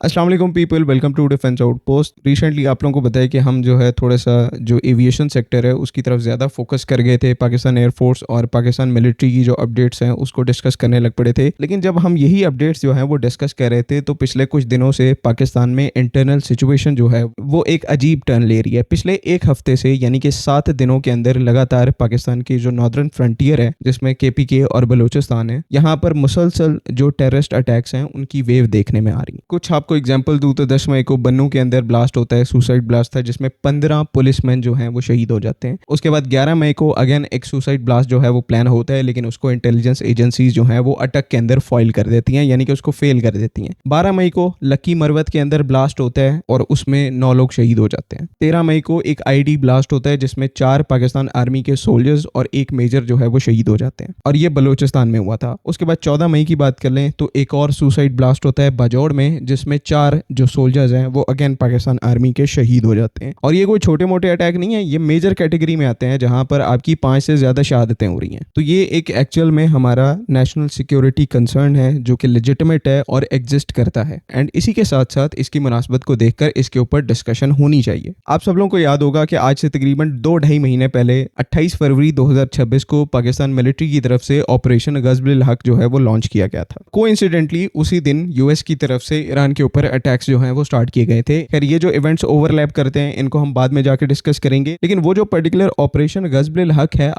अस्सलाम वालेकुम people, welcome to defence outpost. Recently आप लोगों को बताया कि हम जो है थोड़ा सा जो एविएशन सेक्टर है उसकी तरफ ज़्यादा फोकस कर गए थे। पाकिस्तान एयरफोर्स और पाकिस्तान मिलिट्री की जो अपडेट्स हैं उसको डिस्कस करने लग पड़े थे। लेकिन जब हम यही अपडेट्स जो हैं वो डिस्कस कर रहे थे तो पिछले कुछ दिनों से पाकिस्तान में इंटरनल सिचुएशन जो है वो एक अजीब टर्न ले रही है। पिछले एक हफ्ते से यानी कि 7 दिनों के अंदर लगातार पाकिस्तान की जो नॉर्दर्न फ्रंटियर है जिसमें KPK और बलूचिस्तान है, यहाँ पर मुसलसल जो टेररिस्ट अटैक्स हैं उनकी वेव देखने में आ रही है। कुछ आपको एग्जांपल दूं तो 10 मई को बन्नू के अंदर ब्लास्ट होता है, सुसाइड ब्लास्ट था जिसमें 15 पुलिसमैन जो हैं वो शहीद हो जाते हैं। उसके बाद 11 मई को अगेन एक सुसाइड ब्लास्ट जो है वो प्लान होता है, लेकिन उसको इंटेलिजेंस एजेंसीज जो हैं वो अटक के अंदर फॉइल कर देती हैं, यानी कि उसको फेल कर देती हैं। 12 मई को लक्की मरवत के अंदर ब्लास्ट होता है और उसमें 9 लोग शहीद हो जाते हैं। 13 मई को एक ID ब्लास्ट होता है जिसमें 4 पाकिस्तान आर्मी के सोल्जर्स और एक मेजर जो है वो शहीद हो जाते हैं, और ये बलूचिस्तान में हुआ था। उसके बाद 14 मई की बात कर लें तो एक और सुसाइड ब्लास्ट होता है बाजौड़ में, जिसमें 4 जो सोल्जर्स हैं वो अगेन पाकिस्तान आर्मी के शहीद हो जाते हैं। और ये कोई छोटे मोटे अटैक नहीं है, ये मेजर कैटेगरी में आते हैं जहां पर आपकी 5 से ज्यादा शहादतें हो रही हैं। तो ये एक एक्चुअल में हमारा नेशनल सिक्योरिटी कंसर्न है जो कि लेजिटिमेट है और एग्जिस्ट करता है। एंड इसी के साथ साथ इसकी मुनासबत को देखकर इसके ऊपर डिस्कशन होनी चाहिए। आप सब लोगों को याद होगा कि आज से तकरीबन 2-2.5 महीने पहले 28 फरवरी 2026 को पाकिस्तान मिलिट्री की तरफ से ऑपरेशन गज़ब-उल हक जो है वो लॉन्च किया गया था। कोइंसिडेंटली उसी दिन US की तरफ से ईरान के ऊपर अटैक्स जो हैं वो स्टार्ट किए गए थे। खैर ये जो इवेंट्स ओवरलैप करते हैं इनको हम बाद में जाकर डिस्कस करेंगे, लेकिन वो जो पर्टिकुलर ऑपरेशन गज़ब-उल हक है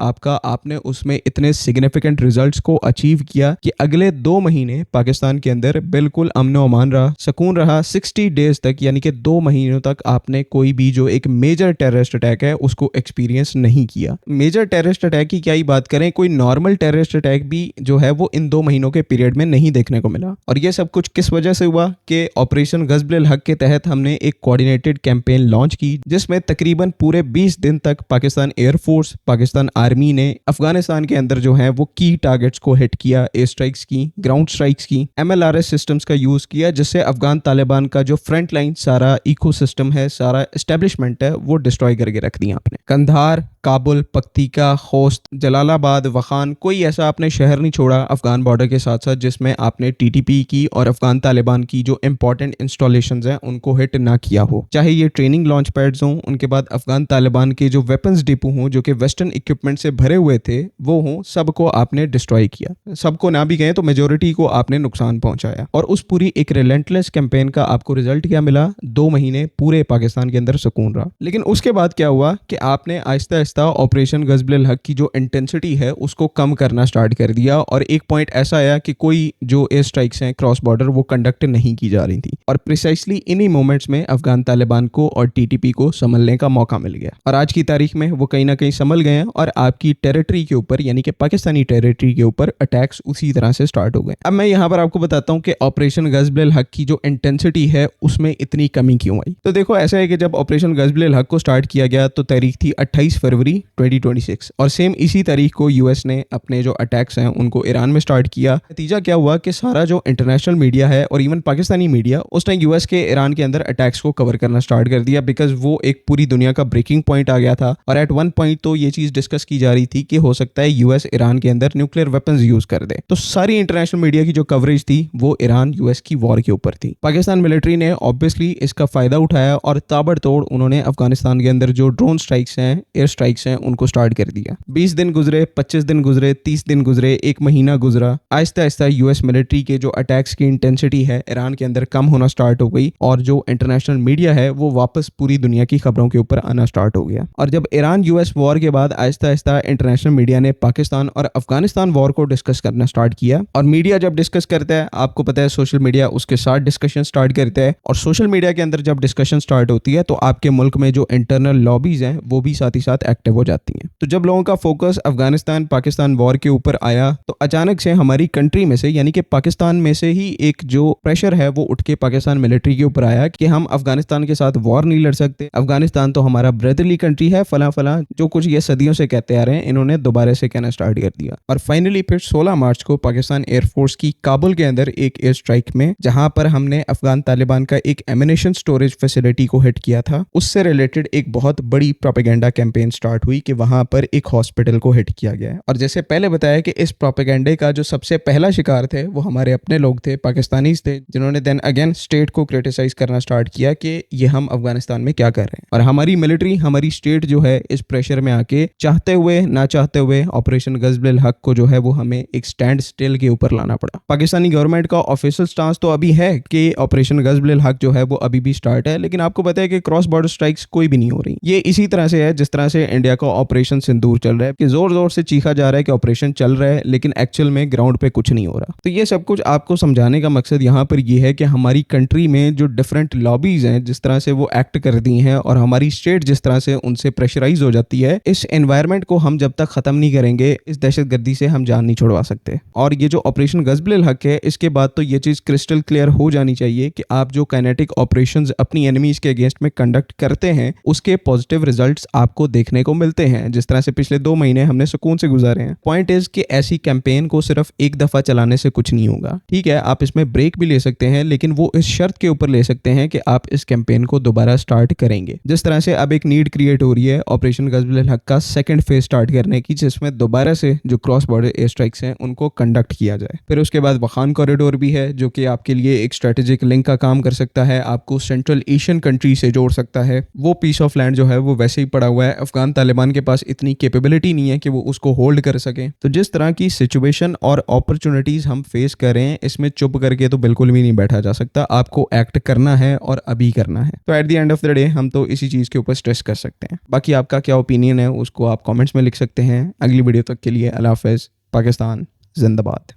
आपने उसमें इतने सिग्निफिकेंट रिजल्ट्स को अचीव किया कि अगले 2 महीने पाकिस्तान के अंदर बिल्कुल अमन व अमान रहा, सुकून रहा। 60 डेज तक यानी कि 2 महीनों तक आपने कोई भी जो एक मेजर टेररिस्ट अटैक है उसको एक्सपीरियंस नहीं किया। मेजर टेररिस्ट अटैक की क्या ही बात करें, कोई नॉर्मल टेररिस्ट अटैक भी जो है वो इन 2 महीनों के पीरियड में नहीं देखने को मिला। और ये सब कुछ किस वजह से हुआ कि ऑपरेशन गज़ब-उल हक के तहत हमने एक कोऑर्डिनेटेड कैंपेन लॉन्च की जिसमें तकरीबन पूरे 20 दिन तक पाकिस्तान एयरफोर्स, पाकिस्तान आर्मी ने अफगानिस्तान के अंदर जो है वो की टारगेट्स को हिट किया, एयर स्ट्राइक्स की, ग्राउंड स्ट्राइक्स की, MLRS सिस्टम्स का यूज किया, जिससे अफगान तालिबान का जो फ्रंट लाइन सारा इकोसिस्टम है, सारा एस्टेब्लिशमेंट है वो डिस्ट्रॉय करके रख दिया आपने। कंधार, काबुल, पक्तिका, खोस्त, जलालाबाद, वखान, कोई ऐसा आपने शहर नहीं छोड़ा अफगान बॉर्डर के साथ साथ जिसमें आपने TTP की और अफगान तालिबान की जो इंपॉर्टेंट इंस्टॉलेशंस हैं उनको हिट ना किया हो। चाहे ये ट्रेनिंग लॉन्च पैड्स हों, उनके बाद अफगान तालिबान के जो वेपन्स डिपो हों जो कि वेस्टर्न इक्विपमेंट से भरे हुए थे वो हों, सबको आपने डिस्ट्रॉय किया। सबको ना भी गए तो मेजोरिटी को आपने नुकसान पहुंचाया। और उस पूरी एक रिलेंटलेस कैंपेन का आपको रिजल्ट क्या मिला? 2 महीने पूरे पाकिस्तान के अंदर सुकून रहा। लेकिन उसके बाद क्या हुआ कि आपने आहिस्ता आहिस्ता ऑपरेशन गज़ब-उल हक की जो इंटेंसिटी है उसको कम करना स्टार्ट कर दिया, और एक पॉइंट ऐसा आया कि कोई जो एयर स्ट्राइक्स हैं क्रॉस बॉर्डर वो कंडक्ट नहीं की जा रही थी। और प्रिसाइसली इन्हीं मोमेंट्स में अफगान तालिबान को और TTP को संभलने का मौका मिल गया, और आज की तारीख में वो कहीं ना कहीं संभल गए हैं और आपकी टेरिटरी के ऊपर यानी कि पाकिस्तानी टेरिटरी के ऊपर अटैक्स उसी तरह से स्टार्ट हो गए। अब मैं यहाँ पर आपको बताता हूँ कि ऑपरेशन गज़ब-उल हक की जो इंटेंसिटी है उसमें इतनी कमी क्यों आई। तो देखो ऐसा है कि जब ऑपरेशन गज़ब-उल हक को स्टार्ट किया गया तो तारीख थी 28 फरवरी 2026, और सेम इसी तारीख को US ने अपने जो अटैक्स हैं उनको ईरान में स्टार्ट किया। नतीजा क्या हुआ कि सारा जो इंटरनेशनल मीडिया है और इवन पाकिस्तानी मीडिया उस टाइम US के ईरान के अंदर अटैक्स को कवर करना स्टार्ट कर दिया, बिकॉज वो एक पूरी दुनिया का ब्रेकिंग पॉइंट आ गया था। और एट वन पॉइंट तो ये चीज डिस्कस की जा रही थी कि हो सकता है US ईरान के अंदर न्यूक्लियर वेपन्स यूज कर दे। तो सारी इंटरनेशनल मीडिया की जो कवरेज थी वो ईरान US की वॉर के ऊपर थी। पाकिस्तान मिलिट्री ने ऑब्वियसली इसका फायदा उठाया और ताबड़तोड़ उन्होंने अफगानिस्तान के अंदर जो ड्रोन स्ट्राइक्स हैं, एयर स्ट्राइक्स हैं, उनको स्टार्ट कर दिया। 20 दिन गुजरे, 25 दिन गुजरे, 30 दिन गुजरे, 1 महीना गुजरा। आहिस्ता आहिस्ता US मिलिट्री के जो अटैक्स की इंटेंसिटी है ईरान के अंदर कम होना स्टार्ट हो गई, और जो इंटरनेशनल मीडिया है वो वापस पूरी दुनिया की खबरों के ऊपर आना स्टार्ट हो गया। और जब ईरान US वॉर के बाद आहिस्ता आहिस्ता इंटरनेशनल मीडिया ने पाकिस्तान और अफगानिस्तान वॉर को डिस्कस करना स्टार्ट किया, और मीडिया जब डिस्कस करता है आपको पता है सोशल मीडिया उसके साथ डिस्कशन स्टार्ट करता है, और सोशल मीडिया के अंदर जब डिस्कशन स्टार्ट होती है तो आपके मुल्क में जो इंटरनल लॉबीज हैं वो भी साथ ही साथ एक्टिव हो जाती हैं। तो जब लोगों का फोकस अफगानिस्तान पाकिस्तान वॉर के ऊपर आया तो अचानक से हमारी कंट्री में से यानी कि पाकिस्तान में से ही एक जो प्रेशर है वो उठ के पाकिस्तान मिलिट्री के ऊपर आया कि हम अफगानिस्तान के साथ वॉर नहीं लड़ सकते, अफगानिस्तान तो हमारा ब्रदरली कंट्री है, फला फला जो कुछ ये सदियों से कहते आ रहे हैं, इन्होंने दोबारा से कहना स्टार्ट कर दिया। और फाइनली फिर 16 मार्च को पाकिस्तान एयरफोर्स की काबुल के अंदर एक एयर स्ट्राइक में, जहां पर हमने अफगान तालिबान का एक एमिनेशन स्टोरेज फैसिलिटी को हिट किया था, उससे रिलेटेड एक बहुत बड़ी प्रोपेगेंडा कैंपेन स्टार्ट हुई कि वहां पर एक हॉस्पिटल को हिट किया गया है। और जैसे पहले बताया कि इस प्रोपेगेंडे का जो सबसे पहला शिकार थे वो हमारे अपने लोग थे, पाकिस्तानीज थे, जिन्होंने देन अगेन स्टेट को क्रिटिसाइज करना स्टार्ट किया कि ये हम अफगानिस्तान में क्या कर रहे हैं। और हमारी मिलिट्री, हमारी स्टेट जो है इस प्रेशर में आके चाहते हुए ना चाहते हुए ऑपरेशन गज़ब-ए हक को जो है वो हमें एक स्टैंड स्टिल के ऊपर लाना पड़ा। पाकिस्तानी गवर्नमेंट का ऑफिशियल स्टांस तो अभी है कि ऑपरेशन गज़ब-ए हक जो है वो अभी भी स्टार्ट है, लेकिन आपको पता है कि क्रॉस बॉर्डर स्ट्राइक्स कोई भी नहीं हो रही। ये इसी तरह से है जिस तरह से इंडिया का ऑपरेशन सिंदूर चल रहा है कि जोर जोर से चीखा जा रहा है कि ऑपरेशन चल रहा है, लेकिन एक्चुअल में ग्राउंड पे कुछ नहीं हो रहा। तो ये सब कुछ आपको समझाने का मकसद यहाँ पर ये है कि हमारी कंट्री में जो डिफरेंट लॉबीज हैं, जिस तरह से वो एक्ट कर दी हैं और हमारी स्टेट जिस तरह से उनसे प्रेशराइज हो जाती है, इस एनवायरनमेंट को हम जब तक खत्म नहीं करेंगे, इस दहशतगर्दी से हम जान नहीं छुड़वा सकते। और ये जो ऑपरेशन गज़ब-ए हक है, इसके बाद तो ये चीज़ क्रिस्टल क्लियर हो जानी चाहिए कि आप जो काइनेटिक ऑपरेशंस अपनी एनिमीज के अगेंस्ट में कंडक्ट करते हैं, उसके पॉजिटिव रिजल्ट्स आपको देखने को मिलते हैं, जिस तरह से पिछले 2 महीने हमने सुकून से गुजारे हैं। पॉइंट इज कि ऐसी कैंपेन को सिर्फ एक दफा चलाने से कुछ नहीं होगा। ठीक है, आप इसमें ब्रेक भी ले सकते हैं, लेकिन वो इस शर्त के ऊपर ले सकते हैं कि आप इस कैंपेन को दोबारा स्टार्ट करेंगे। जिस तरह से अब एक नीड क्रिएट हो रही है ऑपरेशन गज़ब-ए हक का सेकंड फेज स्टार्ट करने की, जिसमें दोबारा से जो क्रॉस बॉर्डर एयर स्ट्राइक्स हैं उनको कंडक्ट किया जाए। फिर उसके बाद वखान कॉरिडोर भी है, जो कि आपके लिए एक स्ट्रेटेजिक लिंक का काम कर सकता है, आपको सेंट्रल एशियन कंट्री से जोड़ सकता है। वो पीस ऑफ लैंड जो है वो वैसे ही पड़ा हुआ है, अफगान तालिबान के पास इतनी कैपेबिलिटी नहीं है कि वो उसको होल्ड कर सकें। तो जिस तरह की सिचुएशन और अपॉर्चुनिटीज हम फेस कर रहे हैं, इसमें चुप करके तो बिल्कुल भी नहीं बैठा जा सकता, आपको एक्ट करना है और अभी करना है। तो at the end of the day हम तो इसी चीज़ के ऊपर स्ट्रेस कर सकते हैं। बाकी आपका क्या ओपिनियन है उसको आप कमेंट्स में लिख सकते हैं। अगली वीडियो तक के लिए अल्लाह हाफ़िज़। पाकिस्तान जिंदाबाद।